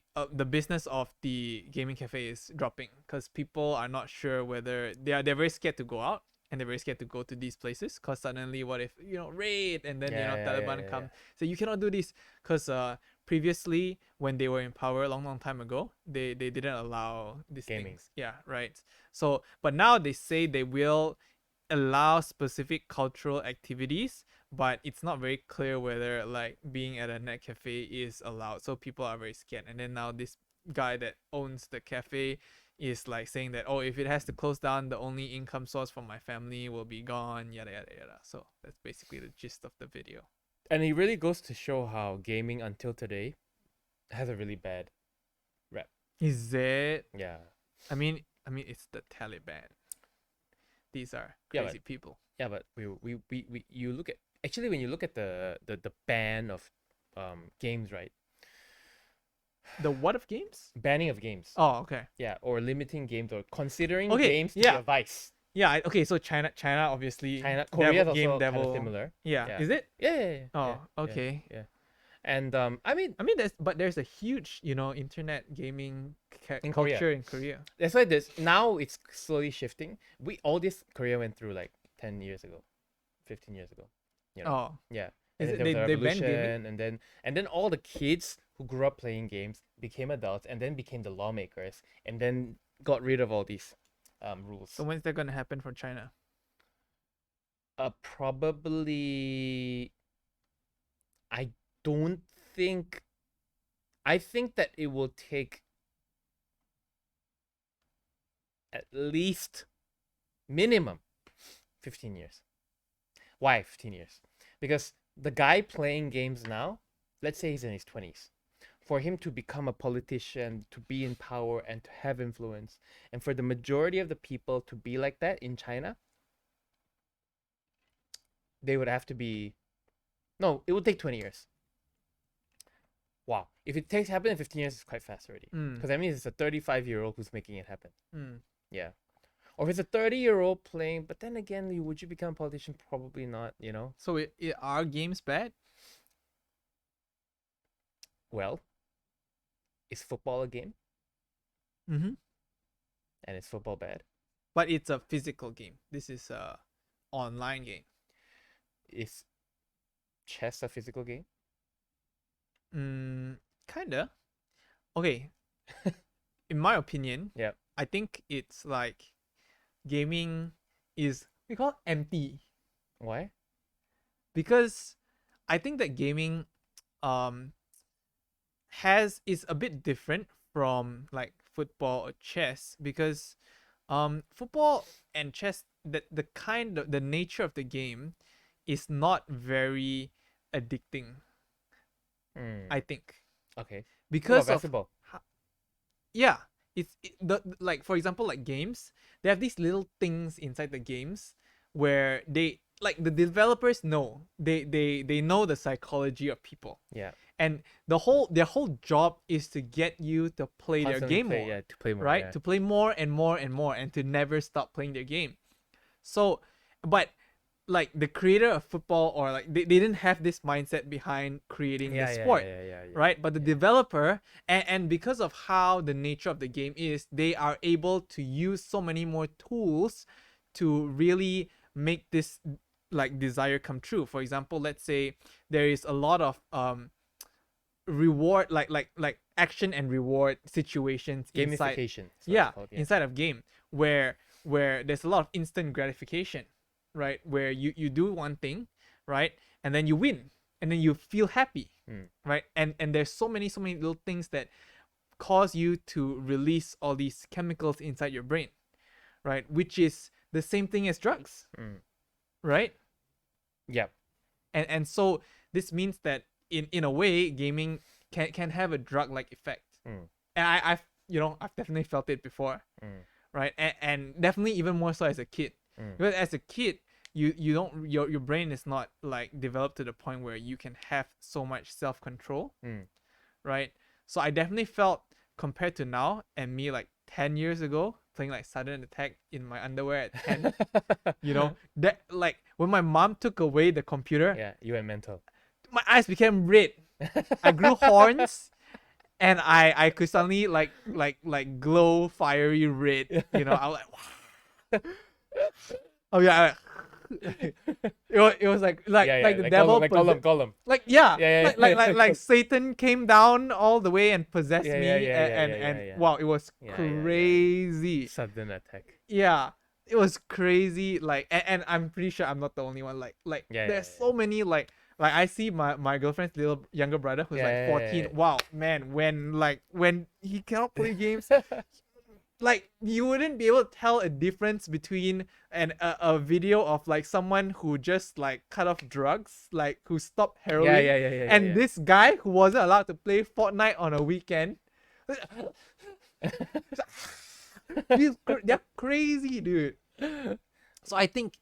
business of the gaming cafe is dropping because people are not sure whether they're very scared to go out, and they're very scared to go to these places because suddenly what if raid, and then Taliban come. So you cannot do this because previously when they were in power a long time ago, they didn't allow these Gaming. things. Yeah, right. So but now they say they will allow specific cultural activities, but it's not very clear whether like being at a net cafe is allowed. So people are very scared. And then now this guy that owns the cafe is like saying that, oh, if it has to close down, the only income source for my family will be gone, yada yada yada. So that's basically the gist of the video. And it really goes to show how gaming until today has a really bad rep. Is it? Yeah. I mean it's the Taliban. These are crazy people. Yeah, but we you look at, actually when you look at the ban of games, right? The what of games? Banning of games. Oh, okay. Yeah, or limiting games, or considering Okay, games to be yeah. a vice. Yeah, okay, so China obviously Korea Game also Devil. kind of similar. Yeah. Yeah. Is it? Yeah. Oh, yeah, okay. Yeah. And I mean there's a huge, internet gaming In Korea. culture in Korea. that's why this now it's slowly shifting. All this Korea went through like 10 years ago, 15 years ago. Oh, Yeah. Is And it- then there was they a banned gaming? revolution, and then all the kids who grew up playing games became adults and then became the lawmakers and then got rid of all these rules. so when's that gonna happen for China? Probably I don't think I think that it will take at least minimum 15 years. Why 15 years? Because the guy playing games now, let's say he's in his 20s, for him to become a politician, to be in power and to have influence, and for the majority of the people to be like that in China, they would have to be, no, it would take 20 years. Wow. If it takes happen in 15 years, it's quite fast already. Because that means it's a 35-year-old who's making it happen. Yeah. Or if it's a 30-year-old playing, but then again, would you become a politician? Probably not, So are games bad? Well, is football a game? Mm-hmm. And is football bad? But it's a physical game. This is a online game. Is chess a physical game? Kinda. Okay. In my opinion, Yep. I think it's like gaming is we call it empty, Why? because I think that gaming is a bit different from like football or chess, because football and chess, the nature of the game is not very addicting, I think, Okay. What because about of basketball? yeah, like, for example, like games, they have these little things inside the games where they, like, the developers know, they know the psychology of people, Yeah. and their whole job is to get you to play their Constantly game play, more, yeah, to play more. right? Yeah. To play more and more and more, and to never stop playing their game. So, but like the creator of football, or like they didn't have this mindset behind creating Yeah, the yeah, sport, yeah. right? But the developer, and because of how the nature of the game is, they are able to use so many more tools to really make this like desire come true. For example, let's say there is a lot of reward, like action and reward situations inside, Gamification. That's what yeah, it's called. Yeah. inside of game, where there's a lot of instant gratification, right? Where you do one thing, right, and then you win, and then you feel happy, right? And there's so many little things that cause you to release all these chemicals inside your brain, right? Which is the same thing as drugs, right? Yeah. And so this means that in a way, gaming can have a drug like effect. And I've I've definitely felt it before, right? And definitely even more so as a kid, because as a kid, you don't, your brain is not like developed to the point where you can have so much self-control, right? So I definitely felt, compared to now and me like 10 years ago playing like sudden attack in my underwear at 10, that, like, when my mom took away the computer, Yeah, you went mental. my eyes became red. I grew horns, and I could suddenly like glow fiery red. I was like, wow. Oh yeah. It was like Yeah, the like devil, Gollum. like, yeah, Yeah. like Satan came down all the way and possessed Yeah, me, and wow, it was Yeah. crazy. Sudden attack. Yeah, it was crazy. Like, and I'm pretty sure I'm not the only one. There's so many, like I see my girlfriend's little younger brother who's like 14. Wow, man, when he cannot play games, like, you wouldn't be able to tell a difference between a video of like someone who just like cut off drugs, like who stopped heroin, and this guy who wasn't allowed to play Fortnite on a weekend. They're crazy, dude. So I think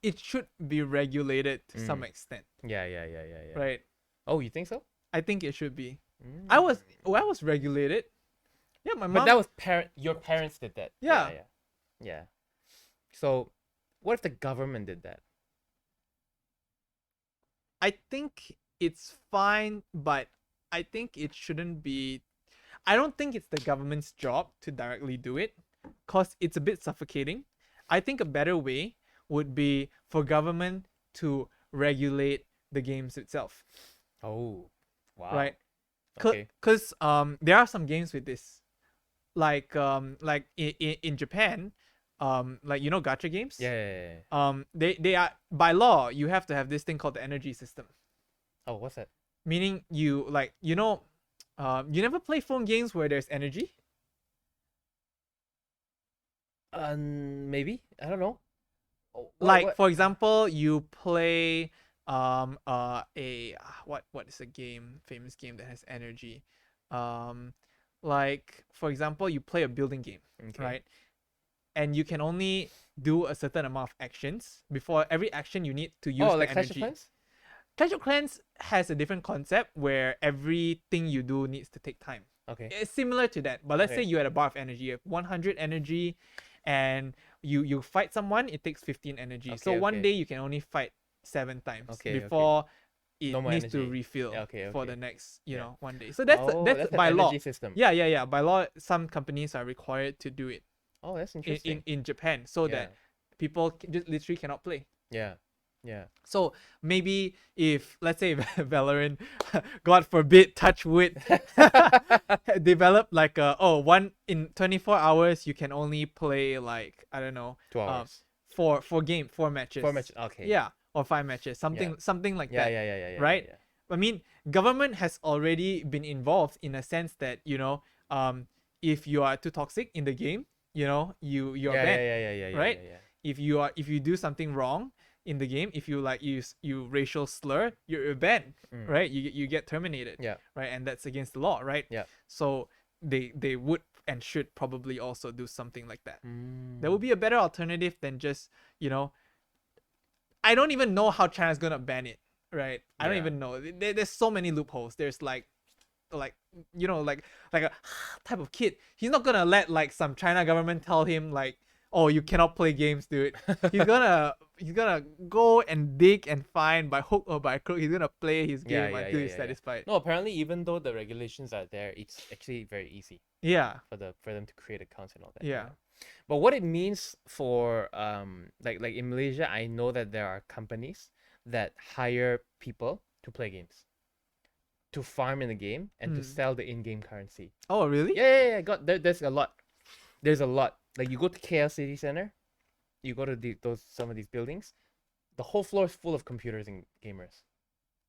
it should be regulated to some extent. Yeah. Right? Oh, you think so? I think it should be. I was regulated. Yeah, my mom. But that was your parents did that. Yeah. Yeah. So, what if the government did that? I think it's fine, but I think it shouldn't be. I don't think it's the government's job to directly do it, because it's a bit suffocating. I think a better way would be for government to regulate the games itself. Oh, wow. Right? Okay. Because there are some games with this, like in Japan, like, gacha games. Yeah. They are, by law, you have to have this thing called the energy system. Oh, what's that? Meaning you, like, you never play phone games where there's energy. Maybe, I don't know. For example, you play what is a famous game that has energy, like, for example, you play a building game, right? And you can only do a certain amount of actions. Before every action, you need to use the like energy. Clash of Clans? Clash of Clans has a different concept where everything you do needs to take time. Okay. It's similar to that, but let's say you had a bar of energy, you have 100 energy, and you fight someone, it takes 15 energy. So one day you can only fight 7 times before it needs to refill for the next, one day. So that's by law. System. Yeah. By law, some companies are required to do it. Oh, that's interesting. In Japan, so that people just literally cannot play. Yeah. So maybe if, let's say, Valorant, God forbid, touch wood, develop like in 24 hours you can only play, like, I don't know, 2 hours. 4 matches. 4 matches. Okay. Yeah, or 5 matches, something like that. Yeah. Right? Yeah. I mean, government has already been involved in a sense that, if you are too toxic in the game, you're banned. Right? Yeah. If you do something wrong in the game, if you like use racial slur, you're banned, right? You get terminated. Yeah. Right? And that's against the law, right? Yeah. So they would and should probably also do something like that. Mm. There would be a better alternative than just, I don't even know how China's gonna ban it, right? I don't Yeah. even know. There's so many loopholes. There's like like a type of kid. He's not gonna let like some China government tell him like, oh, you cannot play games, dude. He's gonna go and dig and find by hook or by crook. He's gonna play his Yeah, game yeah, until yeah, he's yeah, yeah. satisfied. No, apparently even though the regulations are there, it's actually very easy Yeah, for them to create accounts and all that. yeah. But what it means for like in Malaysia, I know that there are companies that hire people to play games, to farm in the game, and to sell the in-game currency. Oh, really? Yeah. There's a lot. There's a lot. Like you go to KL City Center, you go to some of these buildings, the whole floor is full of computers and gamers,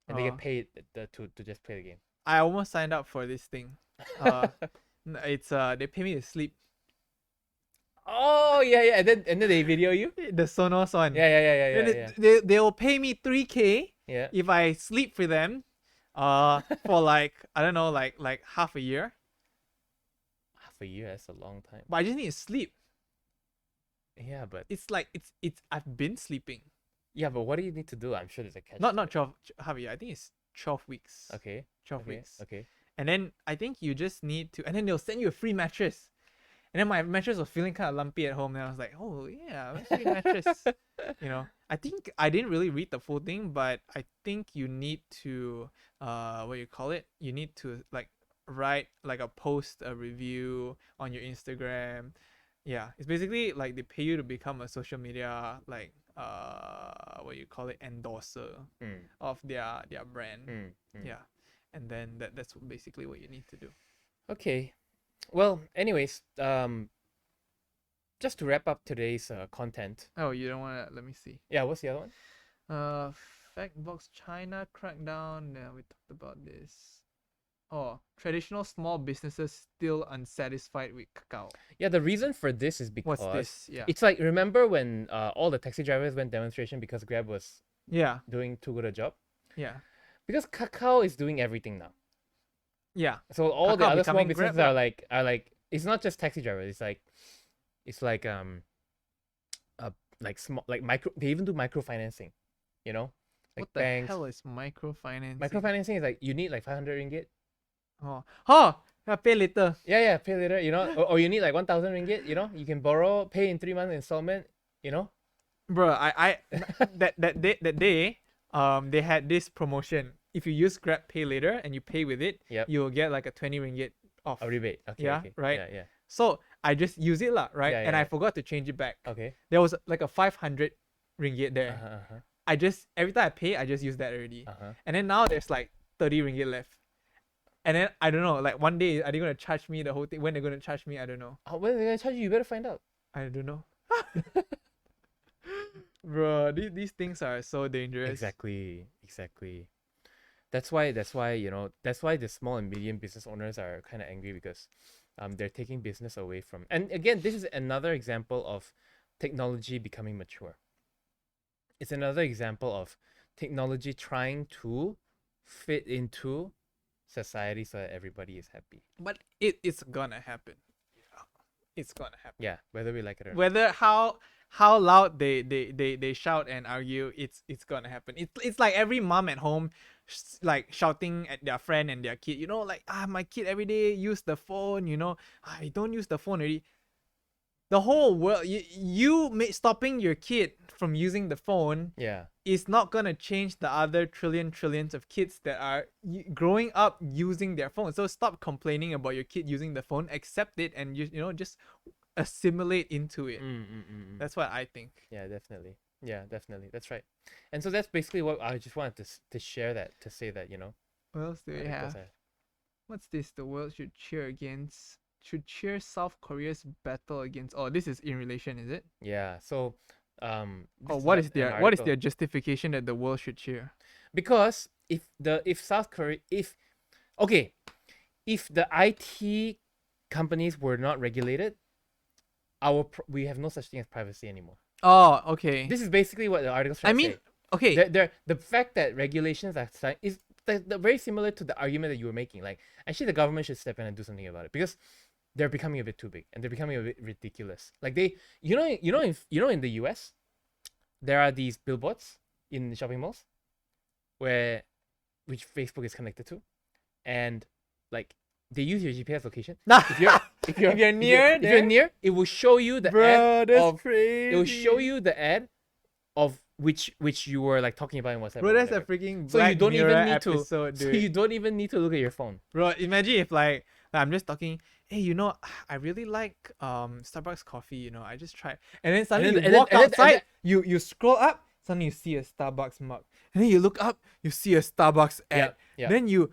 and they Oh. get paid to just play the game. I almost signed up for this thing. Uh, it's they pay me to sleep. Oh yeah, and then they video you. The Sonos one. Yeah. They will pay me 3K Yeah. if I sleep for them, for like I don't know, like half a year. Half a year, that's a long time. But I just need to sleep. Yeah, but It's like it's I've been sleeping. what do you need to do? I'm sure there's a catch. Not to it. 12 half a year. I think it's 12 weeks. Okay. 12 Okay. weeks. Okay. And then I think you just need to, and then they'll send you a free mattress. And then my mattress was feeling kind of lumpy at home, and I was like, oh yeah, a free mattress. I think I didn't really read the full thing, but I think you need to, what you call it? You need to like write like a review on your Instagram. Yeah, it's basically like they pay you to become a social media like what you call it, endorser of their brand. Yeah, and then that's basically what you need to do. Okay. Well, anyways, just to wrap up today's content. Oh, you don't want to? Let me see. Yeah, what's the other one? Factbox China crackdown. Yeah, we talked about this. Oh, traditional small businesses still unsatisfied with cacao. Yeah, the reason for this is because What's this? Yeah. it's like, remember when all the taxi drivers went demonstration because Grab was Yeah. doing too good a job? Yeah. Because Kakao is doing everything now. Yeah. So all the Kakao other small becoming businesses Grab, are like it's not just taxi drivers. It's like small, like micro. They even do microfinancing. You know, like What the banks. hell is microfinancing? Microfinancing is like you need like 500 ringgit. Oh, yeah, pay later. Yeah, pay later. You know, or you need like 1,000 ringgit. You know, you can borrow, pay in 3 months installment. You know. Bro, I that day, they had this promotion. If you use Grab Pay Later and you pay with it, Yep. you'll get like a 20 ringgit off. A rebate. Okay. Yeah, Okay. right? Yeah. So I just use it lah, right? Yeah, And I yeah. forgot to change it back. Okay. There was like a 500 ringgit there. Uh-huh. I just every time I pay, I just use that already. Uh-huh. And then now there's like 30 ringgit left. And then I don't know, like one day are they gonna charge me the whole thing? When they're gonna charge me, I don't know. When are they gonna charge you? You better find out. I don't know. Bro, these things are so dangerous. Exactly. That's why that's why the small and medium business owners are kind of angry because they're taking business away from. And again, this is another example of technology becoming mature. It's another example of technology trying to fit into society so that everybody is happy. But it's gonna happen. It's gonna happen. Yeah, whether we like it or not. Whether how loud they shout and argue, it's gonna happen. It's like every mom at home like shouting at their friend and their kid, like my kid every day use the phone, I don't use the phone already. The whole world, stopping your kid from using the phone Yeah. is not gonna change the other trillions of kids that are growing up using their phone. So stop complaining about your kid using the phone, accept it, and just assimilate into it. That's what I think. Yeah, definitely. That's right. And so that's basically what I just wanted to share, that to say that, What else do we have? What's this? The world should cheer South Korea's battle against. Oh, this is in relation, is it? Yeah. So What is an their article. justification that the world should cheer? Because if South Korea, if the IT companies were not regulated, we have no such thing as privacy anymore. Oh, okay. This is basically what the article's trying to say. Okay. The fact that regulations are is very similar to the argument that you were making. Like, actually, the government should step in and do something about it, because they're becoming a bit too big and they're becoming a bit ridiculous. Like they, in the US, there are these billboards in shopping malls where which Facebook is connected to, and like they use your GPS location. If you're If you're near if you're near, it will show you the bro, ad that's of crazy. it will show you the ad of which you were like talking about in WhatsApp. Bro, or that's a whatever. freaking So you Black don't Mirror even need to. episode, So dude. you don't even need to look at your phone. Bro, imagine if like I'm just talking, hey, I really like Starbucks coffee, I just tried. And then suddenly then- you and then- walk and then- outside, you scroll up, suddenly you see a Starbucks mug. And then you look up, you see a Starbucks ad. Yeah. Then you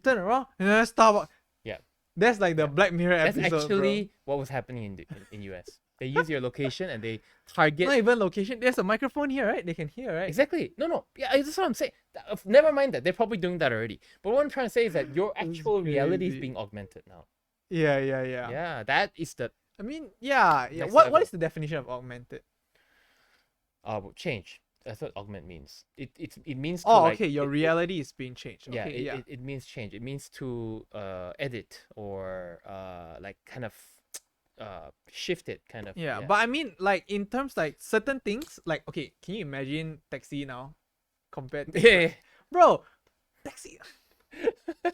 turn around and then Starbucks. Yeah. That's like the Black Mirror That's episode. actually what was happening in US. They use your location and they target. Not even location. There's a microphone here, right? They can hear, right? Exactly. No. Yeah, that's what I'm saying. Never mind that. They're probably doing that already. But what I'm trying to say is that your actual reality is crazy. being augmented now. Yeah. Yeah, that is the I mean, yeah. Next What level. is the definition of augmented? change. That's what augment means. It means to Oh, like, okay. Your reality is being changed. yeah, Okay, yeah. it means change. It means to edit or like kind of shift it kind of. Yeah, but I mean, like in terms like certain things, like okay, can you imagine taxi now compared to yeah. bro, taxi? Who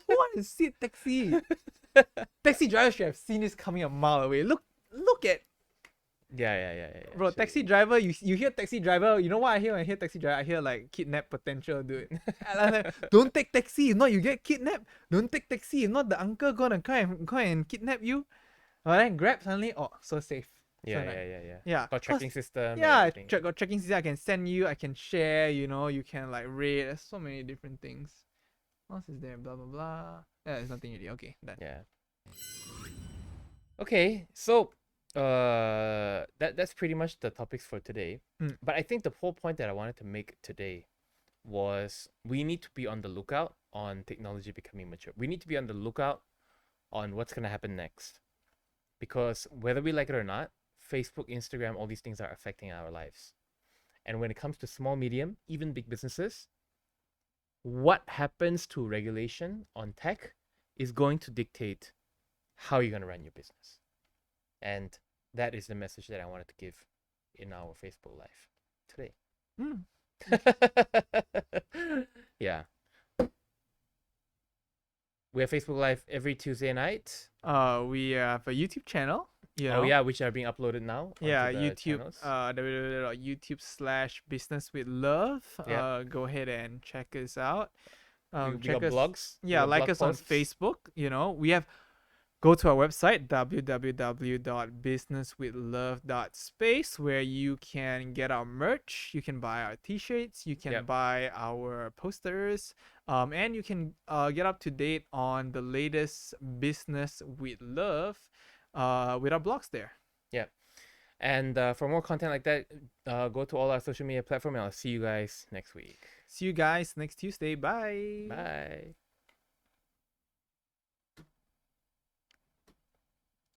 want to sit taxi? Taxi driver should have seen this coming a mile away. Look at Yeah. bro, So- taxi driver. You hear taxi driver. You know what I hear when I hear taxi driver? I hear like kidnap potential, dude. And I'm like, don't take taxi, if not you get kidnapped. Don't take taxi, if not the uncle gonna come and kidnap you. But then Grab suddenly, oh, so safe. So Yeah, nice. yeah. Yeah, Got 'cause- tracking system. and Yeah, everything. got tracking system. I can send you. I can share. You can like rate. There's so many different things. What else is there? Blah blah blah. Yeah, there's nothing really. Okay, done. Yeah. Okay, so that's pretty much the topics for today. Mm. But I think the whole point that I wanted to make today was we need to be on the lookout on technology becoming mature. We need to be on the lookout on what's gonna happen next. Because whether we like it or not, Facebook, Instagram, all these things are affecting our lives. And when it comes to small, medium, even big businesses, what happens to regulation on tech is going to dictate how you're going to run your business. And that is the message that I wanted to give in our Facebook Live today. Mm. Yeah. We have Facebook Live every Tuesday night. We have a YouTube channel. Oh yeah, which are being uploaded now. Yeah, onto the YouTube. channels. www.youtube/business with love. Yeah. Go ahead and check us out. We Check got us. blogs. we Yeah, got like blog us on posts. Facebook. We have. Go to our website www.businesswithlove.space where you can get our merch, you can buy our t-shirts, you can Yep. buy our posters, and you can get up to date on the latest Business with Love with our blogs there. And for more content like that, go to all our social media platforms, and I'll see you guys next week. See you guys next Tuesday. Bye. Bye.